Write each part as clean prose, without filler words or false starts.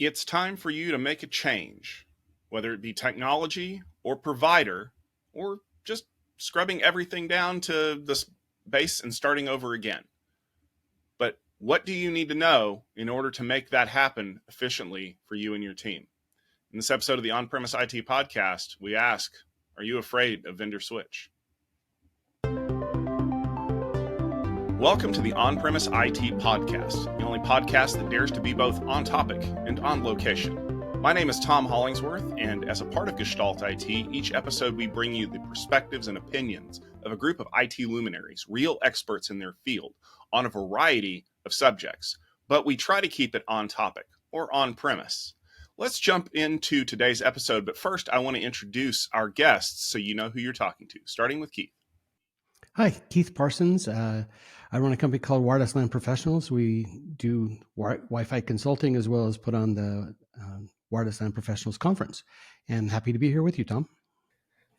It's time for you to make a change, whether it be technology or provider or just scrubbing everything down to the base and starting over again. But what do you need to know in order to make that happen efficiently for you and your team? In this episode of the On-Premise IT podcast, we ask, are you afraid of vendor switch? Welcome to the On-Premise IT podcast, the only podcast that dares to be both on topic and on location. My name is Tom Hollingsworth, and as a part of Gestalt IT, each episode we bring you the perspectives and opinions of a group of IT luminaries, real experts in their field, on a variety of subjects, but we try to keep it on topic or on premise. Let's jump into today's episode, but first I want to introduce our guests so you know who you're talking to, starting with Keith. Hi, Keith Parsons. I run a company called Wireless LAN Professionals. We do Wi-Fi consulting as well as put on the Wireless LAN Professionals Conference. And happy to be here with you, Tom.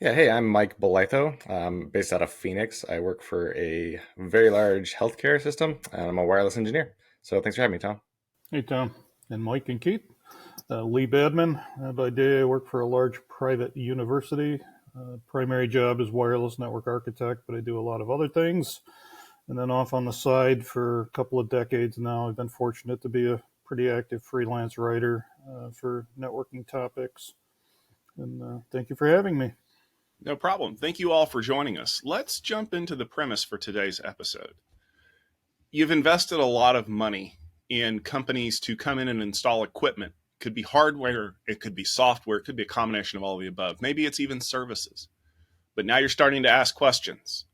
Yeah, hey, I'm Mike Belitho. I'm based out of Phoenix. I work for a very large healthcare system, and I'm a wireless engineer. So thanks for having me, Tom. Hey, Tom and Mike and Keith. Lee Badman. By day, I work for a large private university. Primary job is wireless network architect, but I do a lot of other things. And then off on the side for a couple of decades now, I've been fortunate to be a pretty active freelance writer for networking topics. And thank you for having me. No problem. Thank you all for joining us. Let's jump into the premise for today's episode. You've invested a lot of money in companies to come in and install equipment. It could be hardware, it could be software, it could be a combination of all of the above. Maybe it's even services. But now you're starting to ask questions.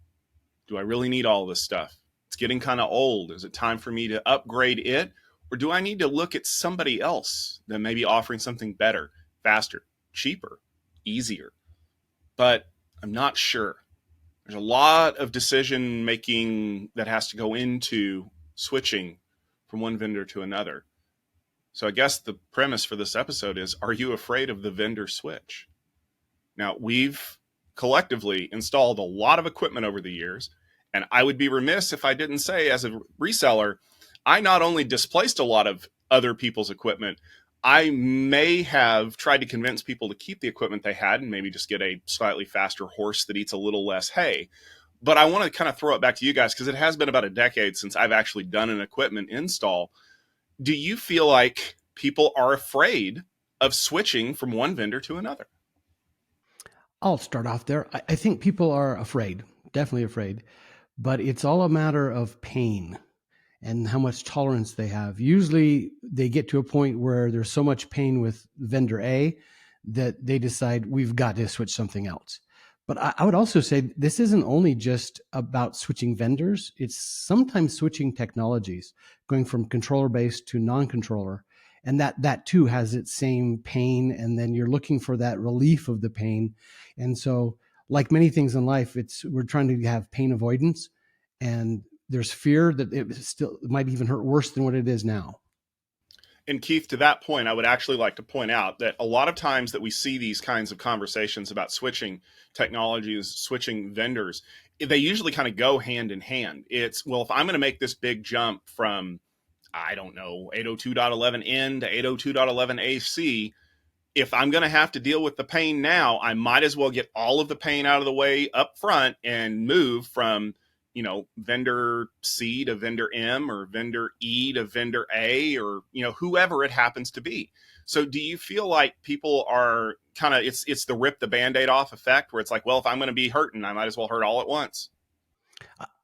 Do I really need all this stuff? It's getting kind of old. Is it time for me to upgrade it? Or do I need to look at somebody else that may be offering something better, faster, cheaper, easier? But I'm not sure. There's a lot of decision making that has to go into switching from one vendor to another. So I guess the premise for this episode is, are you afraid of the vendor switch? Now, we've collectively installed a lot of equipment over the years, and I would be remiss if I didn't say, as a reseller, I not only displaced a lot of other people's equipment, I may have tried to convince people to keep the equipment they had and maybe just get a slightly faster horse that eats a little less hay. But I want to kind of throw it back to you guys because it has been about a decade since I've actually done an equipment install. Do you feel like people are afraid of switching from one vendor to another? I'll start off there. I think people are afraid, definitely afraid, but it's all a matter of pain and how much tolerance they have. Usually they get to a point where there's so much pain with vendor A that they decide we've got to switch something else. But I would also say this isn't only just about switching vendors. It's sometimes switching technologies, going from controller-based to non-controller. And that too has its same pain. And then you're looking for that relief of the pain. And so like many things in life, we're trying to have pain avoidance. And there's fear that it might even hurt worse than what it is now. And Keith, to that point, I would actually like to point out that a lot of times that we see these kinds of conversations about switching technologies, switching vendors, they usually kind of go hand in hand. It's, well, if I'm going to make this big jump from, I don't know, 802.11n to 802.11 AC, if I'm going to have to deal with the pain now, I might as well get all of the pain out of the way up front and move from, vendor C to vendor M or vendor E to vendor A or, whoever it happens to be. So do you feel like people are kind of, it's the rip the Band-Aid off effect where it's like, well, if I'm going to be hurting, I might as well hurt all at once?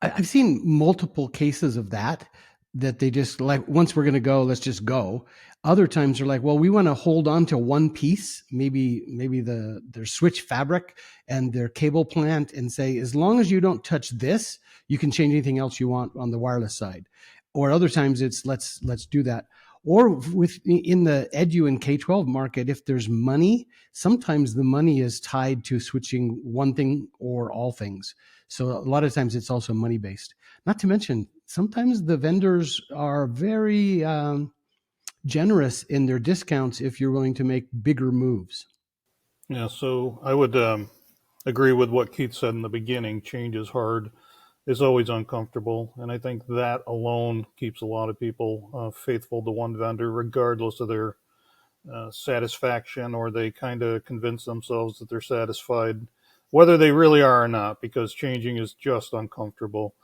I've seen multiple cases of that they just like, once we're going to go, let's just go. Other times they're like, well, we want to hold on to one piece, maybe their switch fabric and their cable plant, and say, as long as you don't touch this, you can change anything else you want on the wireless side. Or other times it's let's do that. Or in the edu and K-12 market, if there's money, sometimes the money is tied to switching one thing or all things. So a lot of times it's also money based. Not to mention, sometimes the vendors are very generous in their discounts if you're willing to make bigger moves. Yeah, so I would agree with what Keith said in the beginning. Change is hard. It's always uncomfortable. And I think that alone keeps a lot of people faithful to one vendor, regardless of their satisfaction, or they kind of convince themselves that they're satisfied, whether they really are or not, because changing is just uncomfortable.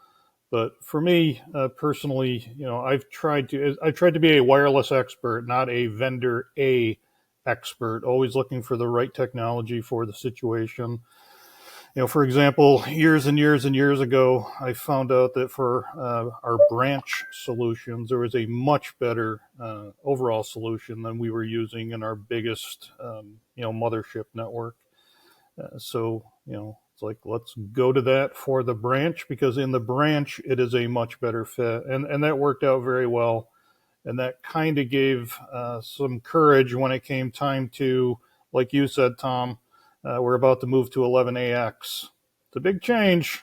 But for me personally, I've tried to be a wireless expert, not a vendor A expert. Always looking for the right technology for the situation. For example, years and years and years ago, I found out that for our branch solutions, there was a much better overall solution than we were using in our biggest, mothership network. So, it's like, let's go to that for the branch, because in the branch, it is a much better fit. And that worked out very well. And that kind of gave some courage when it came time to, like you said, Tom, we're about to move to 11AX. It's a big change.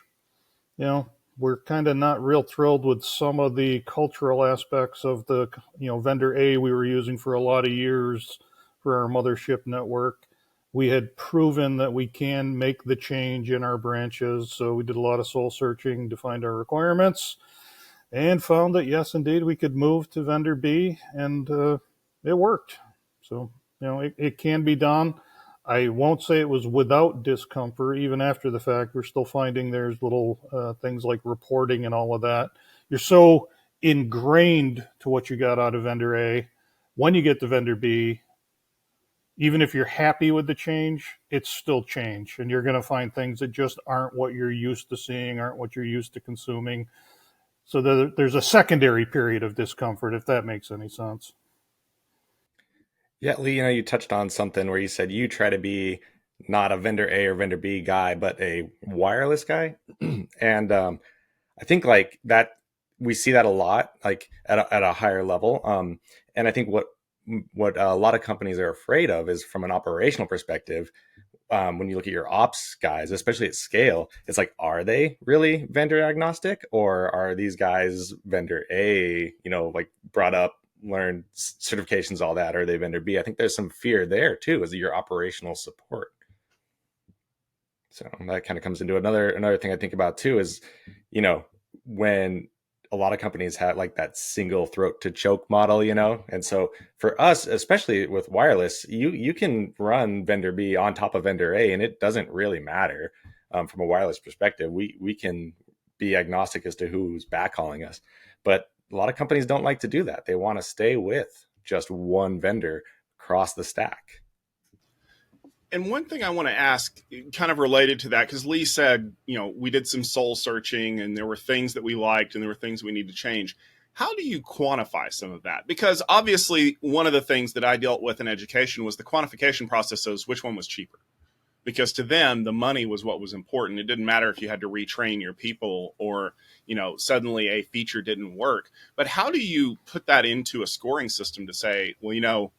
We're kind of not real thrilled with some of the cultural aspects of the, vendor A we were using for a lot of years for our mothership network. We had proven that we can make the change in our branches, so we did a lot of soul searching to find our requirements, and found that yes, indeed, we could move to vendor B, and it worked. So, it can be done. I won't say it was without discomfort. Even after the fact, we're still finding there's little things like reporting and all of that. You're so ingrained to what you got out of vendor A. When you get to vendor B, even if you're happy with the change, it's still change. And you're going to find things that just aren't what you're used to seeing, aren't what you're used to consuming. So there's a secondary period of discomfort, if that makes any sense. Yeah, Lee, you touched on something where you said you try to be not a vendor A or vendor B guy, but a wireless guy. And I think like that we see that a lot, like at a higher level. And I think what a lot of companies are afraid of is from an operational perspective. When you look at your ops guys, especially at scale, it's like, are they really vendor agnostic, or are these guys vendor A? Like brought up, learned certifications, all that. Or are they vendor B? I think there's some fear there too, as your operational support. So that kind of comes into another thing I think about too is, when a lot of companies have like that single throat to choke model, and so for us, especially with wireless, you can run vendor B on top of vendor A, and it doesn't really matter from a wireless perspective. We can be agnostic as to who's backhauling us, but a lot of companies don't like to do that. They want to stay with just one vendor across the stack. And one thing I want to ask, kind of related to that, because Lee said, we did some soul searching and there were things that we liked and there were things we need to change. How do you quantify some of that? Because obviously, one of the things that I dealt with in education was the quantification process of which one was cheaper. Because to them, the money was what was important. It didn't matter if you had to retrain your people or, suddenly a feature didn't work. But how do you put that into a scoring system to say, well,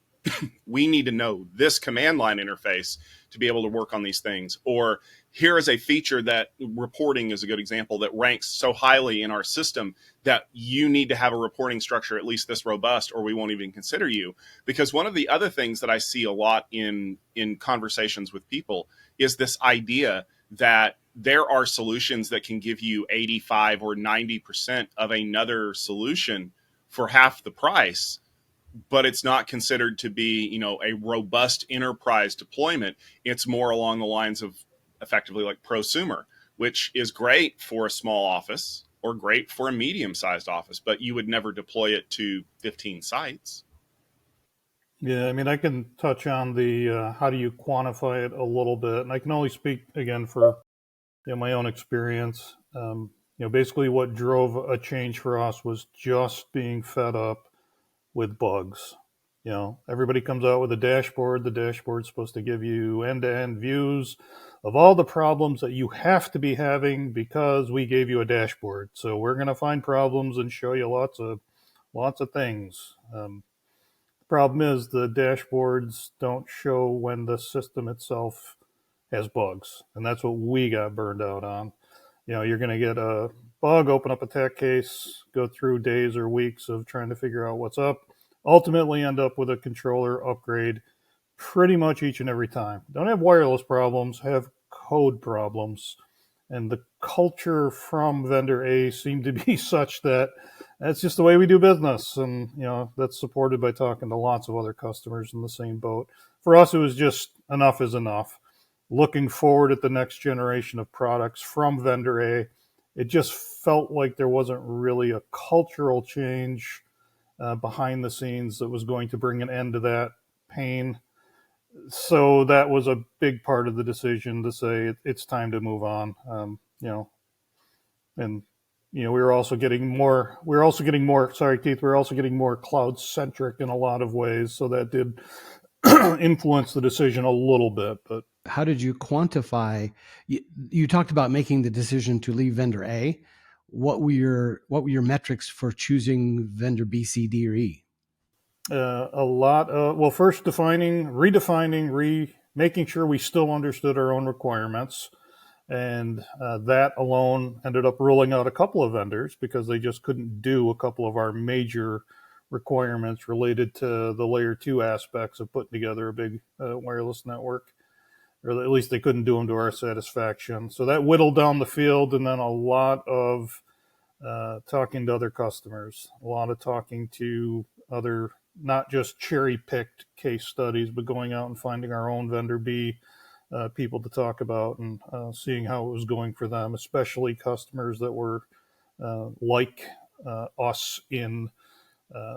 we need to know this command line interface to be able to work on these things. Or here is a feature that reporting is a good example that ranks so highly in our system that you need to have a reporting structure at least this robust or we won't even consider you. Because one of the other things that I see a lot in conversations with people is this idea that there are solutions that can give you 85 or 90% of another solution for half the price, but it's not considered to be, a robust enterprise deployment. It's more along the lines of effectively like prosumer, which is great for a small office or great for a medium-sized office, but you would never deploy it to 15 sites. Yeah, I mean, I can touch on the how do you quantify it a little bit, and I can only speak again for my own experience. Basically, what drove a change for us was just being fed up with bugs. Everybody comes out with a dashboard. The dashboard's supposed to give you end-to-end views of all the problems that you have to be having because we gave you a dashboard. So we're going to find problems and show you lots of things. The problem is the dashboards don't show when the system itself has bugs, and that's what we got burned out on. You're going to get a bug, open up a tech case, go through days or weeks of trying to figure out what's up, ultimately end up with a controller upgrade pretty much each and every time. Don't have wireless problems, have code problems. And the culture from vendor A seemed to be such that that's just the way we do business. And, that's supported by talking to lots of other customers in the same boat. For us, it was just enough is enough. Looking forward at the next generation of products from vendor A, it just felt like there wasn't really a cultural change behind the scenes that was going to bring an end to that pain. So that was a big part of the decision to say it's time to move on. And we were also getting more. We were also getting more. Sorry, Keith. We were also getting more cloud centric in a lot of ways. So that did influence the decision a little bit. But how did you quantify? You talked about making the decision to leave vendor A. What were your metrics for choosing vendor B, C, D, or E? A lot of, well, first redefining, making sure we still understood our own requirements. And that alone ended up ruling out a couple of vendors because they just couldn't do a couple of our major requirements related to the layer 2 aspects of putting together a big wireless network, or at least they couldn't do them to our satisfaction. So that whittled down the field, and then a lot of talking to other customers, a lot of talking to other, not just cherry picked case studies, but going out and finding our own vendor B people to talk about, and seeing how it was going for them, especially customers that were like us in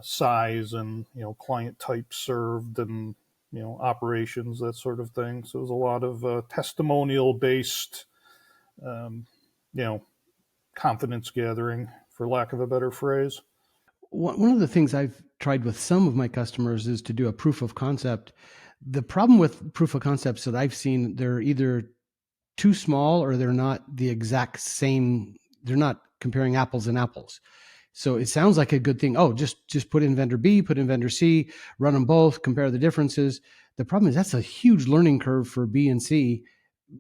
size and client type served and operations, that sort of thing. So it was a lot of testimonial based um, you know confidence gathering, for lack of a better phrase. One of the things I've tried with some of my customers is to do a proof of concept. The problem with proof of concepts that I've seen, they're either too small or they're not the exact same. They're not comparing apples and apples. So it sounds like a good thing. Oh, just put in vendor B, put in vendor C, run them both, compare the differences. The problem is that's a huge learning curve for B and C,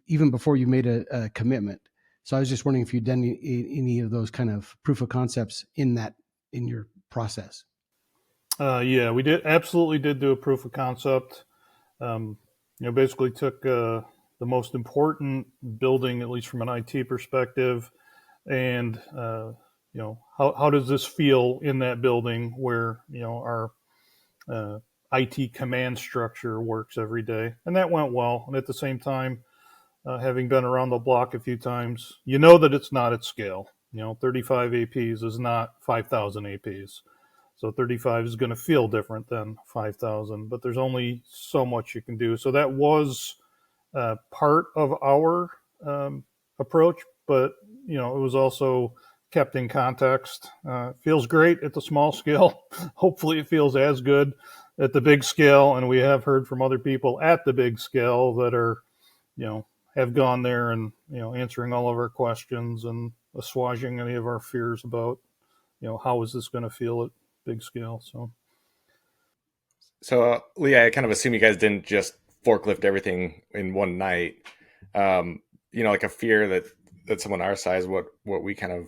even before you made a commitment. So I was just wondering if you'd done any of those kind of proof of concepts in your process. Yeah, we absolutely did do a proof of concept. Basically took the most important building, at least from an IT perspective, and how does this feel in that building where our IT command structure works every day, and that went well. And at the same time, having been around the block a few times, that it's not at scale. 35 APs is not 5,000 APs. So 35 is going to feel different than 5,000, but there's only so much you can do. So that was part of our approach, but it was also kept in context. Feels great at the small scale. Hopefully, it feels as good at the big scale. And we have heard from other people at the big scale that are, have gone there and answering all of our questions and assuaging any of our fears about how is this going to feel at big scale. So, Lee, I kind of assume you guys didn't just forklift everything in one night. Like a fear that someone our size, what we kind of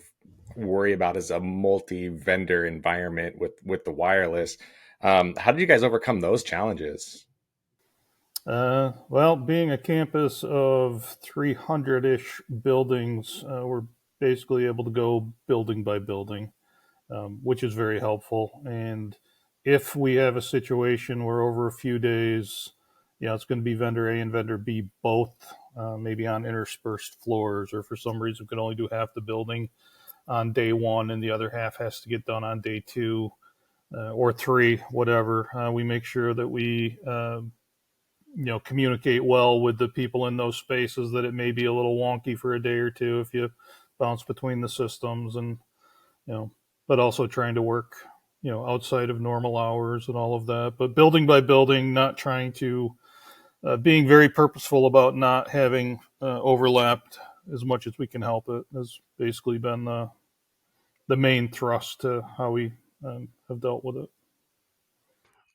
worry about is a multi-vendor environment with the wireless. How did you guys overcome those challenges? Well, being a campus of 300-ish buildings, we're basically able to go building by building, which is very helpful. And if we have a situation where over a few days, it's going to be vendor A and vendor B both, maybe on interspersed floors, or for some reason we can only do half the building on day one and the other half has to get done on day two or three, whatever. We make sure that we communicate well with the people in those spaces, that it may be a little wonky for a day or two if you bounce between the systems, and but also trying to work outside of normal hours and all of that, but building by building, not trying to being very purposeful about not having overlapped as much as we can help it, has basically been the main thrust to how we have dealt with it.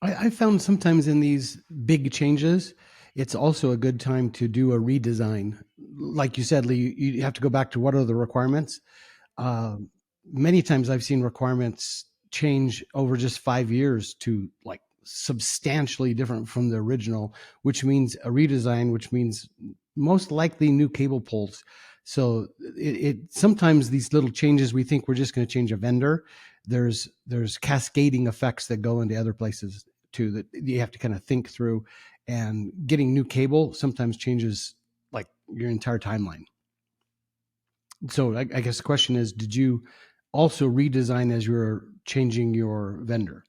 I found sometimes in these big changes, it's also a good time to do a redesign. Like you said, Lee, you have to go back to what are the requirements. Many times I've seen requirements change over just 5 years to like substantially different from the original, which means a redesign, which means most likely new cable pulls. So it sometimes these little changes, we think we're just going to change a vendor. there's cascading effects that go into other places too that you have to kind of think through. And getting new cable sometimes changes like your entire timeline. So I guess the question is, did you also redesign as you were changing your vendor?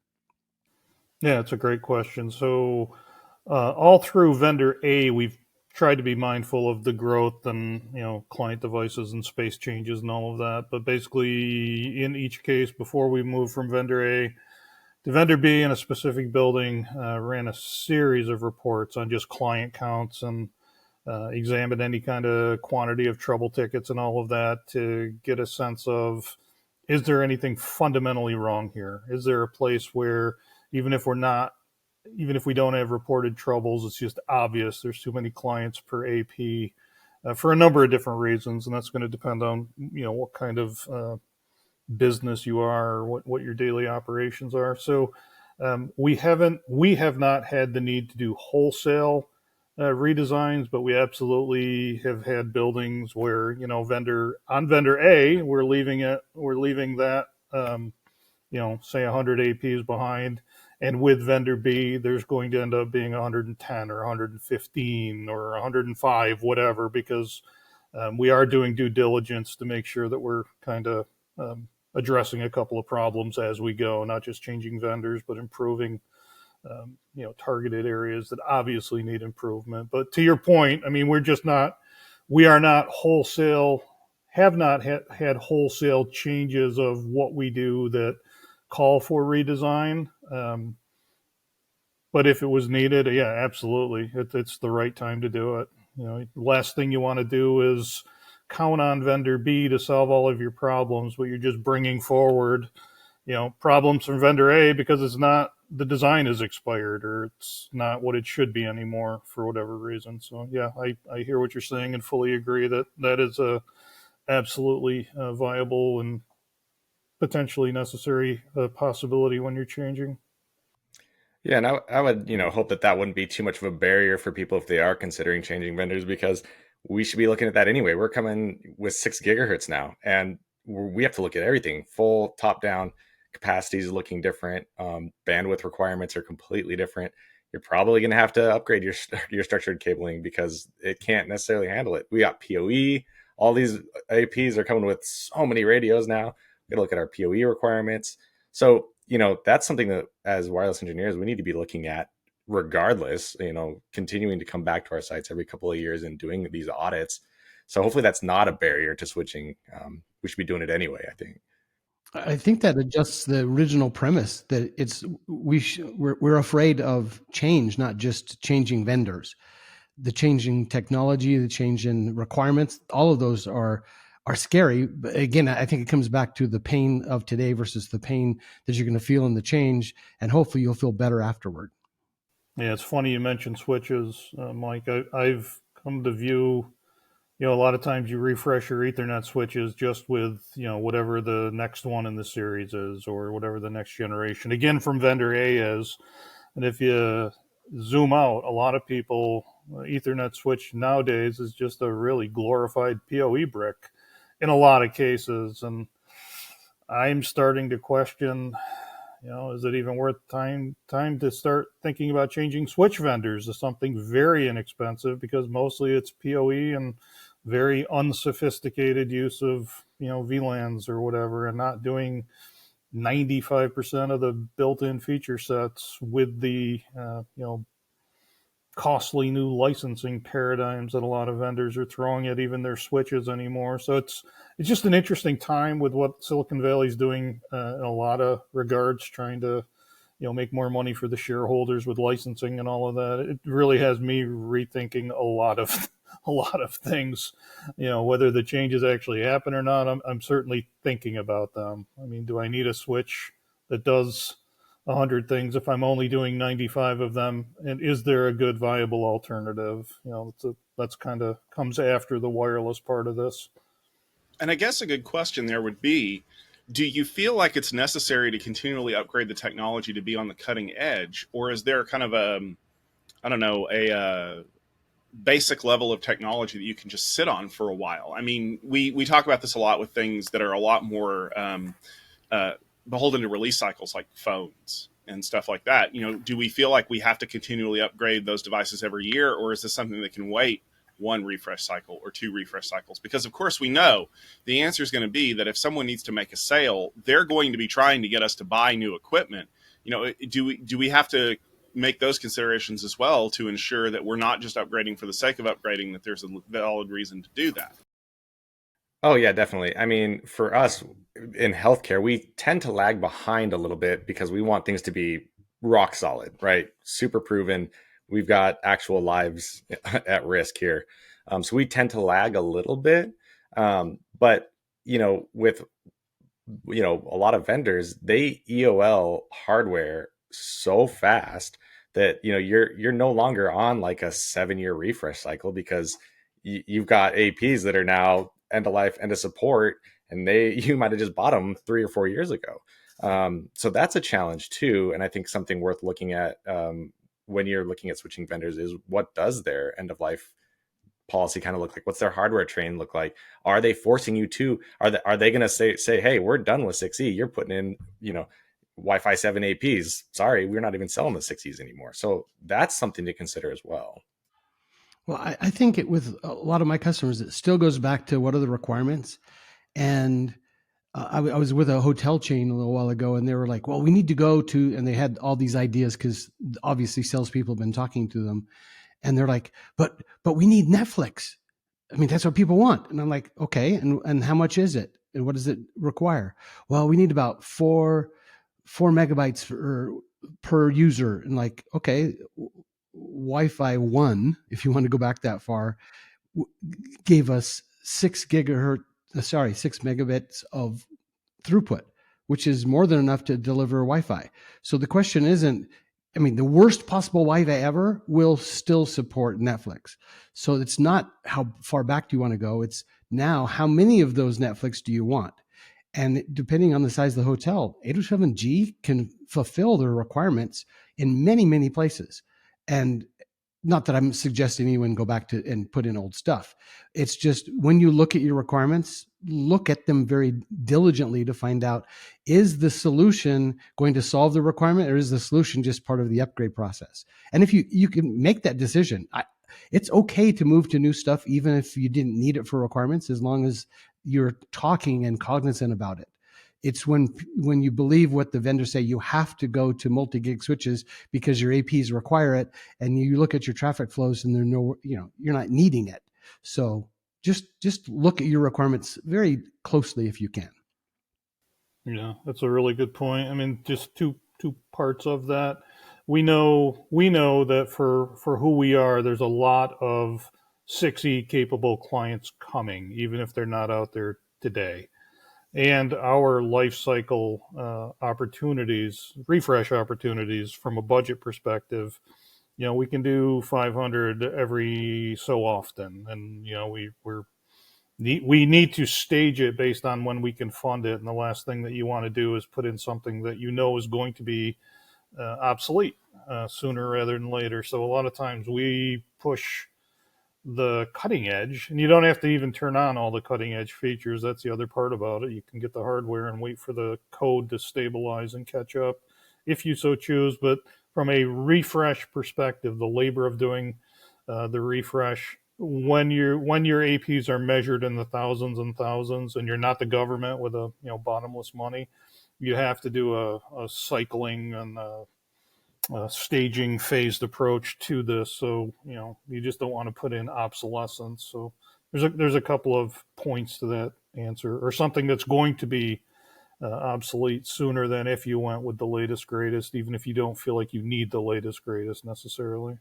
Yeah, it's a great question. So, all through vendor A, we've tried to be mindful of the growth and client devices and space changes and all of that. But basically, in each case, before we moved from vendor A to vendor B in a specific building, ran a series of reports on just client counts and examined any kind of quantity of trouble tickets and all of that to get a sense of, is there anything fundamentally wrong here? Is there a place where even if we're not, even if we don't have reported troubles, it's just obvious there's too many clients per AP for a number of different reasons, and that's going to depend on what kind of business you are or what your daily operations are. So we have not had the need to do wholesale redesigns, but we absolutely have had buildings where vendor A we're leaving that say 100 APs behind, and with vendor B there's going to end up being 110 or 115 or 105, whatever, because we are doing due diligence to make sure that we're kind of addressing a couple of problems as we go, not just changing vendors, but improving targeted areas that obviously need improvement. But to your point, I mean, we are not wholesale, have not had wholesale changes of what we do that call for redesign. But if it was needed, yeah, absolutely, it's the right time to do it. Last thing you want to do is count on vendor B to solve all of your problems, but you're just bringing forward problems from vendor A because it's not, the design is expired or it's not what it should be anymore for whatever reason. So yeah, I hear what you're saying and fully agree that that is a absolutely viable and potentially necessary possibility when you're changing. Yeah, and I would, hope that that wouldn't be too much of a barrier for people if they are considering changing vendors, because we should be looking at that anyway. We're coming with 6 gigahertz now, and we have to look at everything. Full top down capacities looking different. Bandwidth requirements are completely different. You're probably going to have to upgrade your your structured cabling because it can't necessarily handle it. We got PoE. All these APs are coming with so many radios now. We got to look at our PoE requirements. So, that's something that as wireless engineers, we need to be looking at regardless, continuing to come back to our sites every couple of years and doing these audits. So hopefully that's not a barrier to switching. We should be doing it anyway, I think. I think that adjusts the original premise that we're afraid of change, not just changing vendors. The changing technology, the change in requirements, all of those are scary. But again, I think it comes back to the pain of today versus the pain that you're going to feel in the change, and hopefully you'll feel better afterward. Yeah, it's funny you mentioned switches, Mike. I've come to view, a lot of times you refresh your Ethernet switches just with, whatever the next one in the series is or whatever the next generation, again, from vendor A is. And if you zoom out, a lot of people, Ethernet switch nowadays is just a really glorified PoE brick in a lot of cases. And I'm starting to question, is it even worth time to start thinking about changing switch vendors to something very inexpensive, because mostly it's PoE and very unsophisticated use of VLANs or whatever, and not doing 95% of the built-in feature sets with the costly new licensing paradigms that a lot of vendors are throwing at even their switches anymore. So it's just an interesting time with what Silicon Valley's doing in a lot of regards, trying to make more money for the shareholders with licensing and all of that. It really has me rethinking a lot of a lot of things. Whether the changes actually happen or not, I'm certainly thinking about them. I mean, do I need a switch that does 100 things if I'm only doing 95 of them? And is there a good viable alternative? That's kind of comes after the wireless part of this. And I guess a good question there would be, do you feel like it's necessary to continually upgrade the technology to be on the cutting edge? Or is there kind of I don't know, a basic level of technology that you can just sit on for a while? I mean, we talk about this a lot with things that are a lot more beholden to release cycles like phones and stuff like that. Do we feel like we have to continually upgrade those devices every year, or is this something that can wait one refresh cycle or two refresh cycles? Because of course we know the answer is going to be that if someone needs to make a sale, they're going to be trying to get us to buy new equipment. Do we have to make those considerations as well to ensure that we're not just upgrading for the sake of upgrading, that there's a valid reason to do that? Oh yeah, definitely. I mean, for us in healthcare, we tend to lag behind a little bit because we want things to be rock solid, right? Super proven. We've got actual lives at risk here. So we tend to lag a little bit. But with a lot of vendors, they EOL hardware so fast that you're no longer on like a 7-year refresh cycle because you've got APs that are now end of life, end of support, and you might have just bought them 3 or 4 years ago. So that's a challenge too, and I think something worth looking at when you're looking at switching vendors is what does their end of life policy kind of look like? What's their hardware train look like? Are they forcing you to? Are they going to say, hey, we're done with 6E? You're putting in Wi-Fi 7 APs. Sorry, we're not even selling the 6Es anymore. So that's something to consider as well. Well, I think with a lot of my customers, it still goes back to what are the requirements. And I was with a hotel chain a little while ago, and they were like, well, we need to go to, and they had all these ideas because obviously salespeople have been talking to them. And they're like, but we need Netflix. I mean, that's what people want. And I'm like, okay. And how much is it? And what does it require? Well, we need about four megabytes per user. And like, okay, Wi-Fi 1, if you want to go back that far, gave us 6 megabits of throughput, which is more than enough to deliver Wi-Fi. So the question isn't, I mean, the worst possible Wi-Fi ever will still support Netflix. So it's not how far back do you want to go. It's now how many of those Netflix do you want? And depending on the size of the hotel, 807G can fulfill their requirements in many, many places. And not that I'm suggesting anyone go back to and put in old stuff. It's just when you look at your requirements, look at them very diligently to find out, is the solution going to solve the requirement, or is the solution just part of the upgrade process? And if you can make that decision, it's okay to move to new stuff, even if you didn't need it for requirements, as long as you're talking and cognizant about it. It's when you believe what the vendors say, you have to go to multi-gig switches because your APs require it, and you look at your traffic flows and you're not needing it. So just look at your requirements very closely if you can. Yeah, that's a really good point. I mean, just two parts of that. We know that for who we are, there's a lot of 6E capable clients coming, even if they're not out there today. And our life cycle opportunities, refresh opportunities from a budget perspective, we can do 500 every so often, and we need to stage it based on when we can fund it. And the last thing that you want to do is put in something that is going to be obsolete sooner rather than later. So a lot of times we push the cutting edge, and you don't have to even turn on all the cutting edge features. That's the other part about it. You can get the hardware and wait for the code to stabilize and catch up if you so choose. But from a refresh perspective, the labor of doing the refresh, when your APs are measured in the thousands and thousands, and you're not the government with a bottomless money, you have to do a cycling and staging phased approach to this. So you just don't want to put in obsolescence. So there's a couple of points to that answer, or something that's going to be obsolete sooner than if you went with the latest greatest, even if you don't feel like you need the latest greatest necessarily.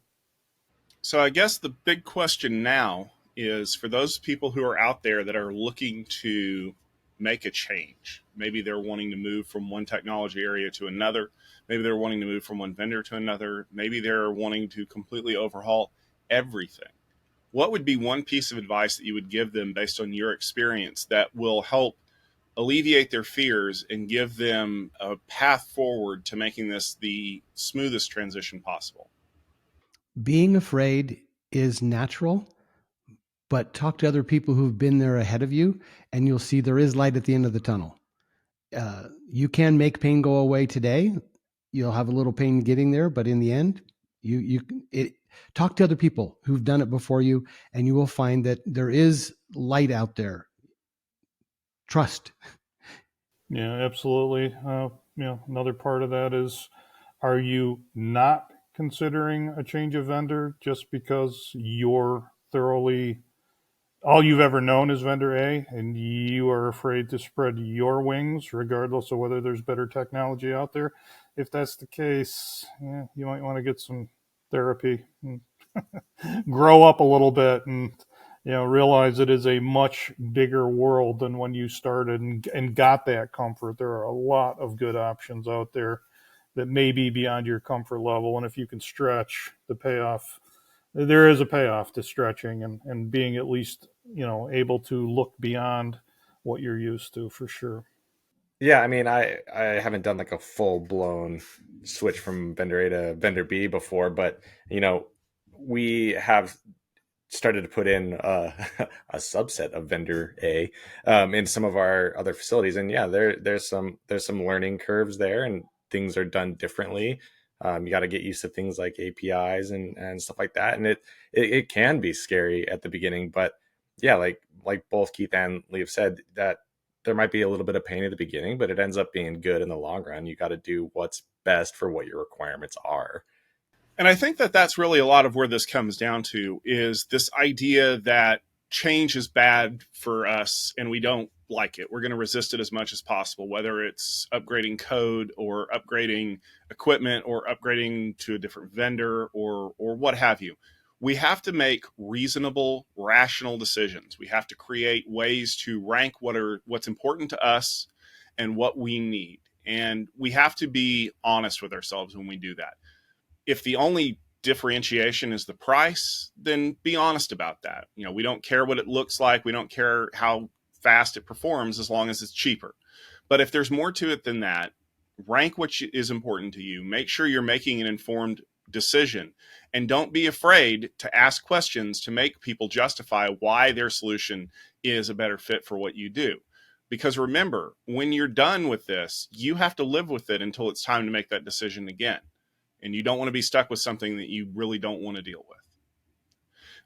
So I guess the big question now is for those people who are out there that are looking to make a change. Maybe they're wanting to move from one technology area to another. Maybe they're wanting to move from one vendor to another. Maybe they're wanting to completely overhaul everything. What would be one piece of advice that you would give them based on your experience that will help alleviate their fears and give them a path forward to making this the smoothest transition possible? Being afraid is natural, but talk to other people who've been there ahead of you, and you'll see there is light at the end of the tunnel. You can make pain go away today. You'll have a little pain getting there, but in the end, talk to other people who've done it before you, and you will find that there is light out there. Trust. Yeah, absolutely. Another part of that is, are you not considering a change of vendor just because you're thoroughly all you've ever known is vendor A, and you are afraid to spread your wings, regardless of whether there's better technology out there? If that's the case, yeah, you might want to get some therapy and grow up a little bit, and realize it is a much bigger world than when you started, and got that comfort. There are a lot of good options out there that may be beyond your comfort level, and if you can stretch, the payoff, there is a payoff to stretching, and being at least able to look beyond what you're used to, for sure. Yeah, I mean, I haven't done like a full blown switch from vendor A to vendor B before, but we have started to put in a subset of vendor A in some of our other facilities, and yeah, there's some learning curves there, and things are done differently. You got to get used to things like APIs and stuff like that, and it can be scary at the beginning, but yeah, like both Keith and Lee have said, that there might be a little bit of pain at the beginning, but it ends up being good in the long run. You got to do what's best for what your requirements are. And I think that that's really a lot of where this comes down to, is this idea that change is bad for us and we don't like it. We're going to resist it as much as possible, whether it's upgrading code or upgrading equipment or upgrading to a different vendor or what have you. We have to make reasonable, rational decisions. We have to create ways to rank what's important to us and what we need. And we have to be honest with ourselves when we do that. If the only differentiation is the price, then be honest about that. We don't care what it looks like. We don't care how fast it performs as long as it's cheaper. But if there's more to it than that, rank what is important to you. Make sure you're making an informed decision, and don't be afraid to ask questions to make people justify why their solution is a better fit for what you do. Because remember, when you're done with this, you have to live with it until it's time to make that decision again. And you don't want to be stuck with something that you really don't want to deal with.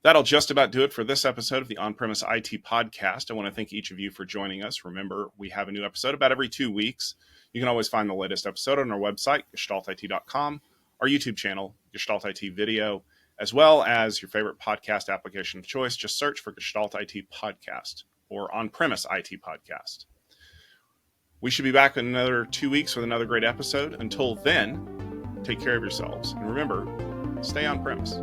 That'll just about do it for this episode of the On-Premise IT Podcast. I want to thank each of you for joining us. Remember, we have a new episode about every 2 weeks. You can always find the latest episode on our website, gestaltit.com, our YouTube channel, Gestalt IT Video, as well as your favorite podcast application of choice. Just search for Gestalt IT Podcast or On-Premise IT Podcast. We should be back in another 2 weeks with another great episode. Until then, take care of yourselves. And remember, stay on premise.